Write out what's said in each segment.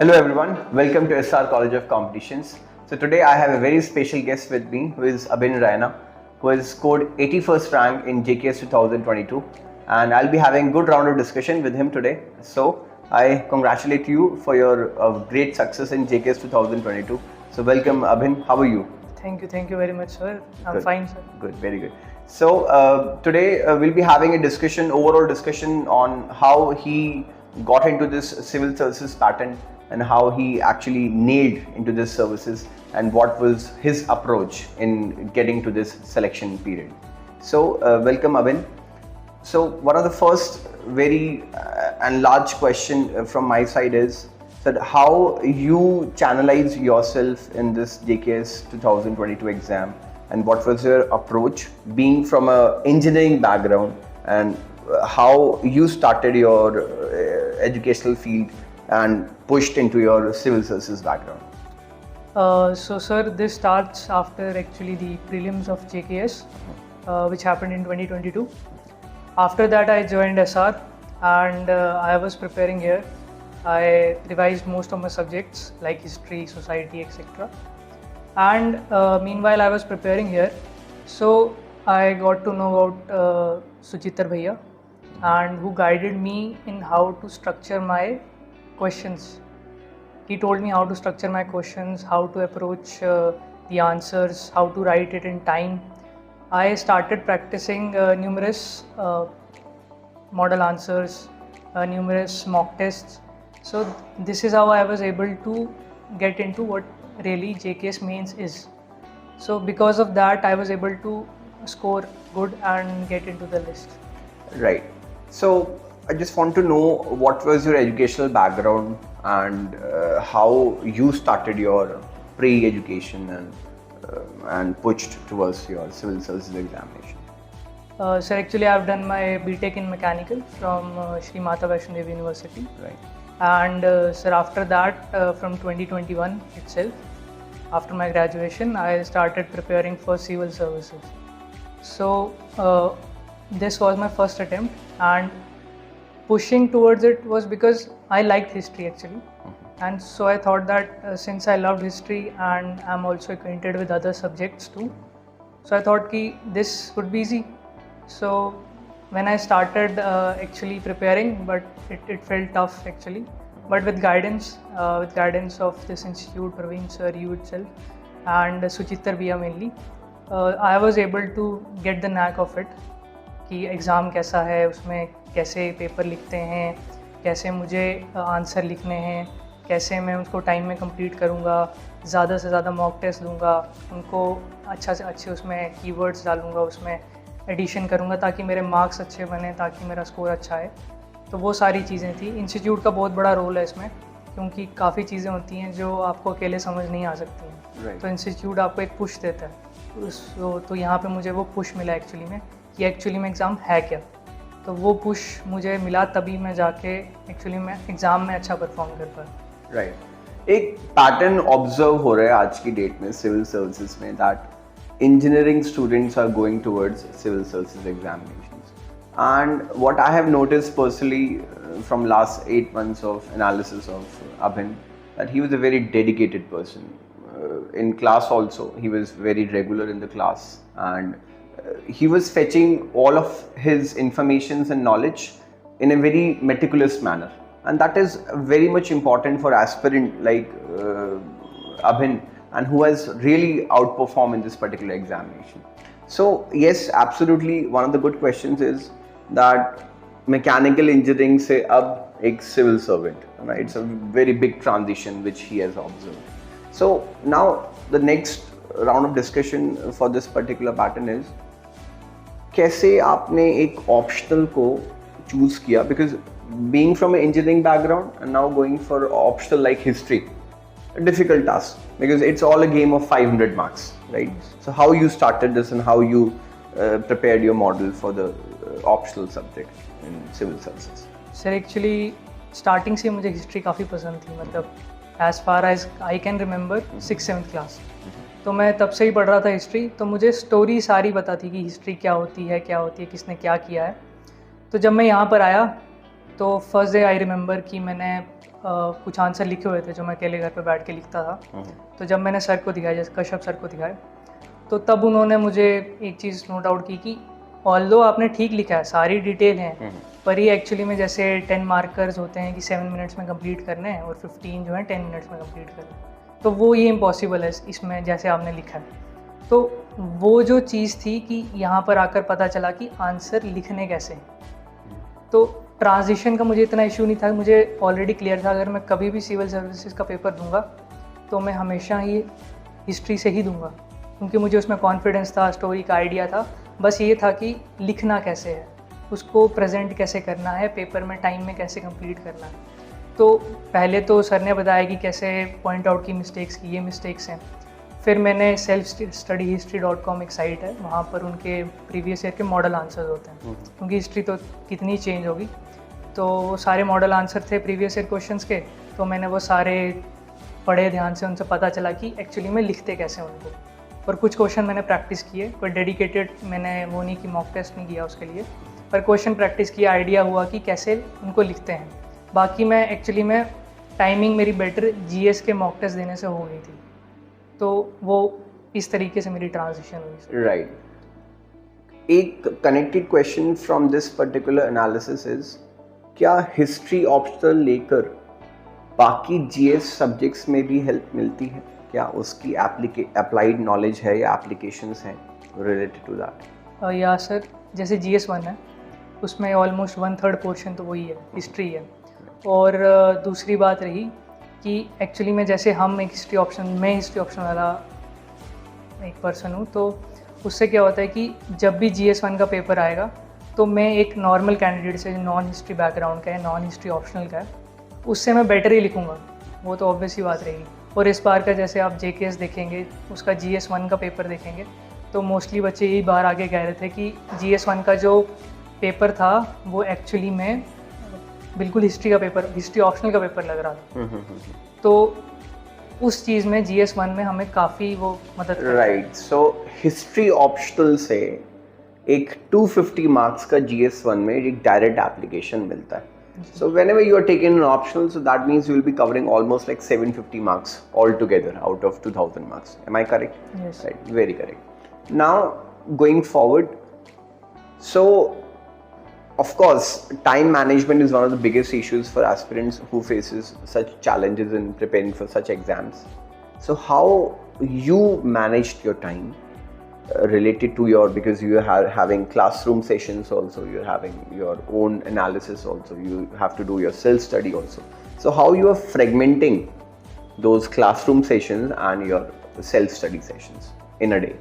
Hello everyone, welcome to SR College of Competitions. So today I have a very special guest with me who is Abhin Raina, who has scored 81st rank in JKS 2022, and I'll be having a good round of discussion with him today. So I congratulate you for your great success in JKS 2022. So welcome Abhin, how are you? Thank you very much, sir. I'm Good. fine, sir. Good, very good. So today we'll be having a discussion, overall discussion on how he got into this civil services pattern and how he actually nailed into this services and what was his approach in getting to this selection period. So welcome Abhin. So one of the first very and large question from my side is that how you channelize yourself in this JKS 2022 exam and what was your approach being from a engineering background and how you started your educational field and pushed into your civil services background. So, sir, this starts after actually the prelims of JKS, which happened in 2022. After that, I joined SR and I was preparing here. I revised most of my subjects like history, society, etc. And meanwhile, I was preparing here. So I got to know about Suchitar Bhaiya and who guided me in how to structure my questions. He told me how to structure my questions, how to approach the answers, how to write it in time. I started practicing numerous model answers, numerous mock tests. So this is how I was able to get into what really JKS mains is. So because of that, I was able to score good and get into the list. Right. So I just want to know what was your educational background and how you started your pre-education and pushed towards your civil services examination. Sir, actually I've done my BTech in mechanical from Shri Mata Vaishno Devi University. Right. And sir, after that, from 2021 itself, after my graduation, I started preparing for civil services. So this was my first attempt, and pushing towards it was because I liked history actually. And so I thought that since I loved history and I'm also acquainted with other subjects too, so I thought ki this would be easy. So when I started actually preparing, but it felt tough actually. But with guidance of this institute, Praveen sir, you itself, and Suchitar Bhaiya mainly, I was able to get the knack of it. कि exam कैसा है, उसमें कैसे paper लिखते हैं, कैसे मुझे answer लिखने हैं, कैसे मैं उसको टाइम में कंप्लीट करूँगा, ज़्यादा से ज़्यादा मॉक टेस्ट दूँगा, उनको अच्छा से अच्छे उसमें कीवर्ड्स डालूँगा, उसमें एडिशन करूँगा ताकि मेरे मार्क्स अच्छे बने, ताकि मेरा स्कोर अच्छा है. तो वो सारी चीज़ें थी. इंस्टीट्यूट का बहुत बड़ा रोल है इसमें, क्योंकि काफ़ी चीज़ें होती हैं जो आपको अकेले समझ नहीं आ सकती हैं. तो इंस्टीट्यूट आपको एक पुश देता है. तो यहाँ पे मुझे वो पुश मिला एक्चुअली में कि एक्चुअली में एग्ज़ाम है क्या. तो वो पुश मुझे मिला, तभी मैं जाके एक्चुअली में एग्ज़ाम में अच्छा परफॉर्म कर पाया. राइट. एक पैटर्न ऑब्जर्व हो रहा है आज की डेट में सिविल सर्विसेज में that engineering students are going towards civil services examinations and what I have noticed personally from last 8 months of analysis of Abhin that he was a very dedicated person. In class also, he was very regular in the class and he was fetching all of his informations and knowledge in a very meticulous manner, and that is very much important for aspirant like Abhin, and who has really outperformed in this particular examination. So yes, absolutely, one of the good questions is that mechanical engineering से अब एक civil servant, right? It's a very big transition which he has observed. So now the next round of discussion for this particular pattern is कैसे आपने एक optional को choose किया, because being from an engineering background and now going for optional like history, a difficult task because it's all a game of 500 marks, right? So how you started this and how you prepared your model for the optional subject in civil services? Sir actually starting से मुझे history काफ़ी पसंद थी. मतलब as far as I can remember 6th-7th class, तो मैं तब से ही पढ़ रहा था हिस्ट्री. तो मुझे स्टोरी सारी पता थी कि हिस्ट्री क्या होती है, किसने क्या किया है. तो जब मैं यहाँ पर आया तो फर्स्ट डे आई रिमेंबर कि मैंने कुछ आंसर लिखे हुए थे जो मैं अकेले घर पे बैठ के लिखता था। तो जब मैंने सर को दिखाया, जैसे कश्यप सर को दिखाया, तो तब उन्होंने मुझे एक चीज़ नोट आउट की कि ऑल्दो आपने ठीक लिखा है, सारी डिटेल हैं, पर ये एक्चुअली में जैसे 10 मार्कर्स होते हैं कि 7 मिनट्स में कंप्लीट करने हैं और 15 जो है 10 मिनट्स में कंप्लीट करने हैं, तो वो ये इम्पॉसिबल है इसमें जैसे आपने लिखा है। तो वो जो चीज़ थी कि यहाँ पर आकर पता चला कि आंसर लिखने कैसे हैं। तो ट्रांजिशन का मुझे इतना इशू नहीं था, मुझे ऑलरेडी क्लियर था अगर मैं कभी भी सिविल सर्विसेज का पेपर दूंगा तो मैं हमेशा ही हिस्ट्री से ही दूंगा, क्योंकि मुझे उसमें कॉन्फिडेंस था, स्टोरी का आइडिया था। बस ये था कि लिखना कैसे है, उसको प्रेजेंट कैसे करना है, पेपर में टाइम में कैसे कंप्लीट करना है। तो पहले तो सर ने बताया कि कैसे पॉइंट आउट की मिस्टेक्स की, ये मिस्टेक्स हैं। फिर मैंने selfstudyhistory.com एक साइट है, वहाँ पर उनके प्रीवियस ईयर के मॉडल आंसर्स होते हैं, क्योंकि हिस्ट्री तो कितनी चेंज होगी। तो वो सारे मॉडल आंसर थे प्रीवियस ईयर क्वेश्चंस के, तो मैंने वो सारे पढ़े ध्यान से, उनसे पता चला कि एक्चुअली में लिखते कैसे हैं उनको। और कुछ क्वेश्चन मैंने प्रैक्टिस किए, कोई डेडिकेटेड मैंने वो नहीं कि मॉक टेस्ट नहीं किया उसके लिए, पर क्वेश्चन प्रैक्टिस किया, आइडिया हुआ कि कैसे उनको लिखते हैं। बाकी मैं एक्चुअली में टाइमिंग मेरी बेटर जीएस के मॉक टेस्ट देने से हो गई थी, तो वो इस तरीके से मेरी ट्रांजिशन हुई। राइट। एक connected question from this particular analysis is, क्या हिस्ट्री ऑप्शनल लेकर बाकी जीएस सब्जेक्ट्स में भी हेल्प मिलती है? क्या उसकी अप्लाइड नॉलेज है या एप्लीकेशंस हैं रिलेटेड टू दैट? या सर, जैसे GS1 है उसमें ऑलमोस्ट 1/3 पोर्शन तो वही है, हिस्ट्री है। और दूसरी बात रही कि एक्चुअली में जैसे हम एक हिस्ट्री ऑप्शन, मैं हिस्ट्री ऑप्शन वाला एक पर्सन हूँ, तो उससे क्या होता है कि जब भी GS1 का पेपर आएगा तो मैं एक नॉर्मल कैंडिडेट से, नॉन हिस्ट्री बैकग्राउंड का है, नॉन हिस्ट्री ऑप्शनल का है, उससे मैं बेटर ही लिखूँगा, वो तो ऑब्वियस ही बात रहेगी। और इस बार का जैसे आप JKS देखेंगे, उसका GS1 का पेपर देखेंगे, तो मोस्टली बच्चे यही बाहर आके कह रहे थे कि GS1 का जो पेपर था वो एक्चुअली में बिल्कुल हिस्ट्री का पेपर, हिस्ट्री ऑप्शनल का पेपर लग रहा था। तो उस चीज़ में GS1 में हमें काफ़ी वो मदद करता है। राइट। सो हिस्ट्री ऑप्शनल से एक 250 मार्क्स का GS1 में एक डायरेक्ट एप्लीकेशन मिलता है। So whenever you are taking an optional, so that means you will be covering almost like 750 marks altogether out of 2000 marks. Am I correct? Yes. Right, very correct. Now going forward, so of course time management is one of the biggest issues for aspirants who faces such challenges in preparing for such exams. So how you managed your time related to your, because you are having classroom sessions also, you're having your own analysis also, you have to do your self study also. So how you are fragmenting those classroom sessions and your self study sessions in a day?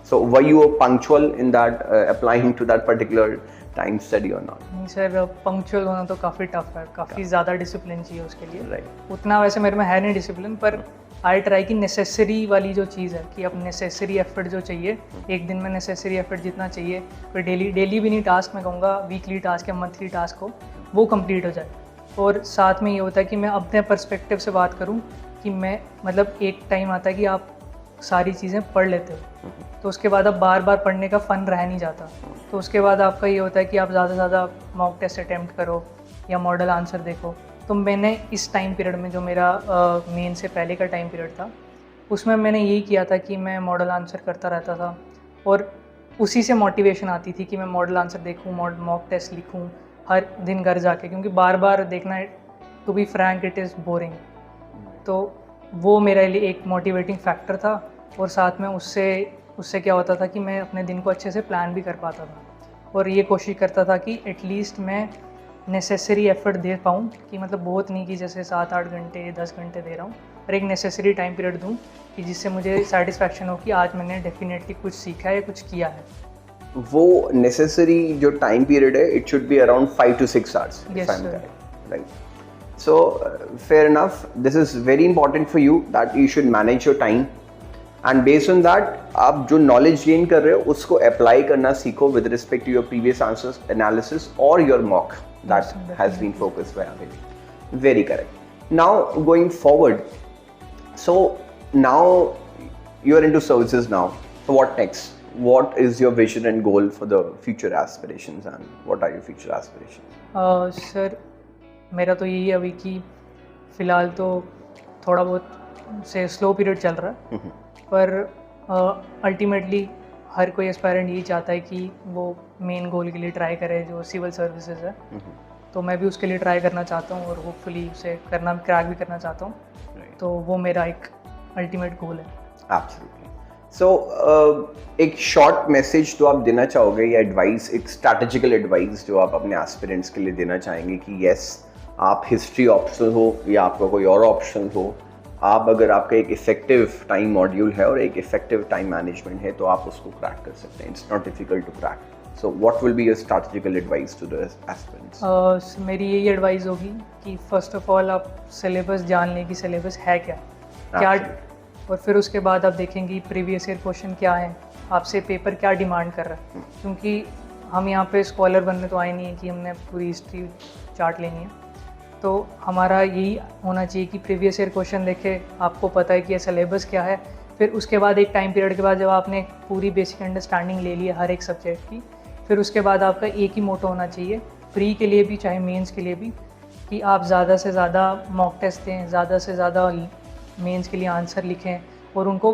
So were you punctual in that applying to that particular time study or not? नहीं sir, punctual होना तो काफ़ी tough है, काफ़ी ज़्यादा discipline चाहिए उसके लिए। Right. उतना वैसे मेरे में है नहीं डिसिप्लिन, पर आई ट्राई की नेसेसरी वाली जो चीज़ है कि अब नेसेसरी एफर्ट जो चाहिए, एक दिन में नेसेसरी एफर्ट जितना चाहिए, कोई डेली भी नहीं, टास्क मैं कहूँगा वीकली टास्क या मंथली टास्क हो, वो कंप्लीट हो जाए। और साथ में ये होता है कि मैं अपने पर्सपेक्टिव से बात करूँ कि मैं, मतलब एक टाइम आता है कि आप सारी चीज़ें पढ़ लेते हो, तो उसके बाद अब बार बार पढ़ने का फ़न रह नहीं जाता। तो उसके बाद आपका ये होता है कि आप ज़्यादा से ज़्यादा मॉक टेस्ट अटैम्प्ट करो या मॉडल आंसर देखो। तो मैंने इस टाइम पीरियड में, जो मेरा मेन से पहले का टाइम पीरियड था, उसमें मैंने यही किया था कि मैं मॉडल आंसर करता रहता था, और उसी से मोटिवेशन आती थी कि मैं मॉडल आंसर देखूँ, मॉक टेस्ट लिखूँ हर दिन घर जाके, क्योंकि बार बार देखना, to be frank, it is boring. तो वो मेरे लिए एक मोटिवेटिंग फैक्टर था, और साथ में उससे क्या होता था कि मैं अपने दिन को अच्छे से प्लान भी कर पाता था, और ये कोशिश करता था कि एटलीस्ट मैं नेसेसरी एफर्ट दे पाऊँ, कि मतलब बहुत नहीं कि जैसे 7-8 घंटे 10 घंटे दे रहा हूँ, पर एक नेसेसरी टाइम पीरियड दूँ कि जिससे मुझे सेटिस्फैक्शन हो कि आज मैंने डेफिनेटली कुछ सीखा है या कुछ किया है। वो नेसेसरी जो टाइम पीरियड है, it should be around 5 to 6 hours. Yes, sir. Right. So fair enough. This is very important for you that you should manage your time. And based on that, आप जो knowledge gain कर रहे हो उसको apply करना सीखो with respect to your previous answers, analysis or your mock that has been focused by Abhi. Very correct. Now going forward, so now you're into services now. So what next? What is your vision and goal for the future aspirations, and what are your future aspirations? Sir, मेरा तो यही है अभी कि फ़िलहाल तो थोड़ा बहुत से स्लो पीरियड चल रहा है, पर अल्टीमेटली हर कोई एस्पायरेंट यही चाहता है कि वो मेन गोल के लिए ट्राई करे जो सिविल सर्विसेज है। तो मैं भी उसके लिए ट्राई करना चाहता हूँ और होपफुली उसे क्रैक भी करना चाहता हूँ। तो वो मेरा एक अल्टीमेट गोल है। एब्सोल्युटली। सो एक शॉर्ट मैसेज तो आप देना चाहोगे या एडवाइस, एक स्ट्रैटेजिकल एडवाइस जो आप अपने एस्पिरेंट्स के लिए देना चाहेंगे कि यस, आप हिस्ट्री ऑप्शन हो या आपका कोई और ऑप्शन हो, आप अगर आपका एक इफेक्टिव टाइम मॉड्यूल है और एक इफेक्टिव टाइम मैनेजमेंट है तो आप उसको क्रैक कर सकते हैं। It's not difficult to crack. So what will be your strategical advice to the aspirants? मेरी यही एडवाइस होगी कि फर्स्ट ऑफ ऑल आप सिलेबस जान लें कि सिलेबस है क्या, और फिर उसके बाद आप देखेंगे प्रीवियस ईयर क्वेश्चन क्या है, आपसे पेपर क्या डिमांड कर रहा है। क्योंकि हम यहाँ पे स्कॉलर बनने तो आए नहीं है कि हमने पूरी हिस्ट्री चार्ट लेनी है। तो हमारा यही होना चाहिए कि प्रीवियस ईयर क्वेश्चन देखे, आपको पता है कि ये सिलेबस क्या है। फिर उसके बाद एक टाइम पीरियड के बाद जब आपने पूरी बेसिक अंडरस्टैंडिंग ले ली है हर एक सब्जेक्ट की, फिर उसके बाद आपका एक ही मोटो होना चाहिए, प्री के लिए भी चाहे मेंस के लिए भी, कि आप ज़्यादा से ज़्यादा मॉक टेस्ट दें, ज़्यादा से ज़्यादा मेंस के लिए आंसर लिखें और उनको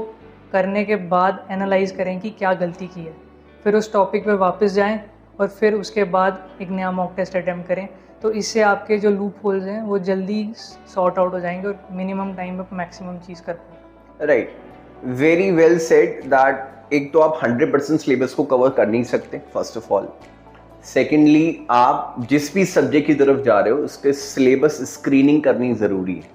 करने के बाद एनालाइज करें कि क्या गलती की है। फिर उस टॉपिक पे वापस जाएं और फिर उसके बाद एक नया मॉक टेस्ट अटैम्प्ट करें। तो इससे आपके जो लूप होल्स हैं वो जल्दी सॉर्ट आउट हो जाएंगे और मिनिमम टाइम में मैक्सिमम चीज़ कर पाएंगे। Right, very well said that एक तो आप 100% सिलेबस को कवर कर नहीं सकते फर्स्ट ऑफ ऑल। सेकेंडली, आप जिस भी सब्जेक्ट की तरफ जा रहे हो उसके सिलेबस स्क्रीनिंग करनी ज़रूरी है।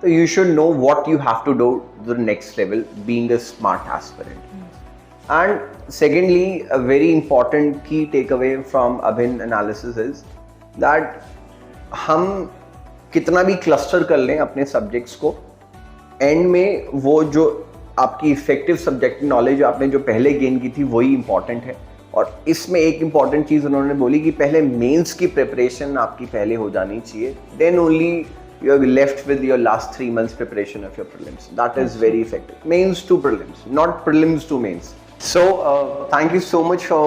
तो you should know what you have to do to the next level, being a smart aspirant. And secondly, a very important key takeaway from Abhin analysis is that हम कितना भी क्लस्टर कर लें अपने सब्जेक्ट्स को, एंड में वो जो आपकी इफेक्टिव सब्जेक्ट नॉलेज आपने जो पहले गेन की थी वही इंपॉर्टेंट है। और इसमें एक इंपॉर्टेंट चीज़ उन्होंने बोली कि पहले मेंस की प्रिपरेशन आपकी पहले हो जानी चाहिए, then only you are left with your last 3 months preparation of your prelims. That is very effective. Mains to prelims, not prelims to mains. So thank you so much for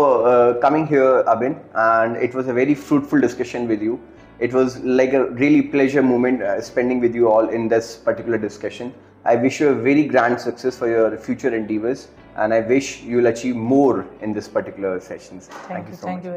coming here, Abhin, and it was a very fruitful discussion with you. It was like a really pleasure moment spending with you all in this particular discussion. I wish you a very grand success for your future endeavors, and I wish you will achieve more in this particular sessions. Thank you so much.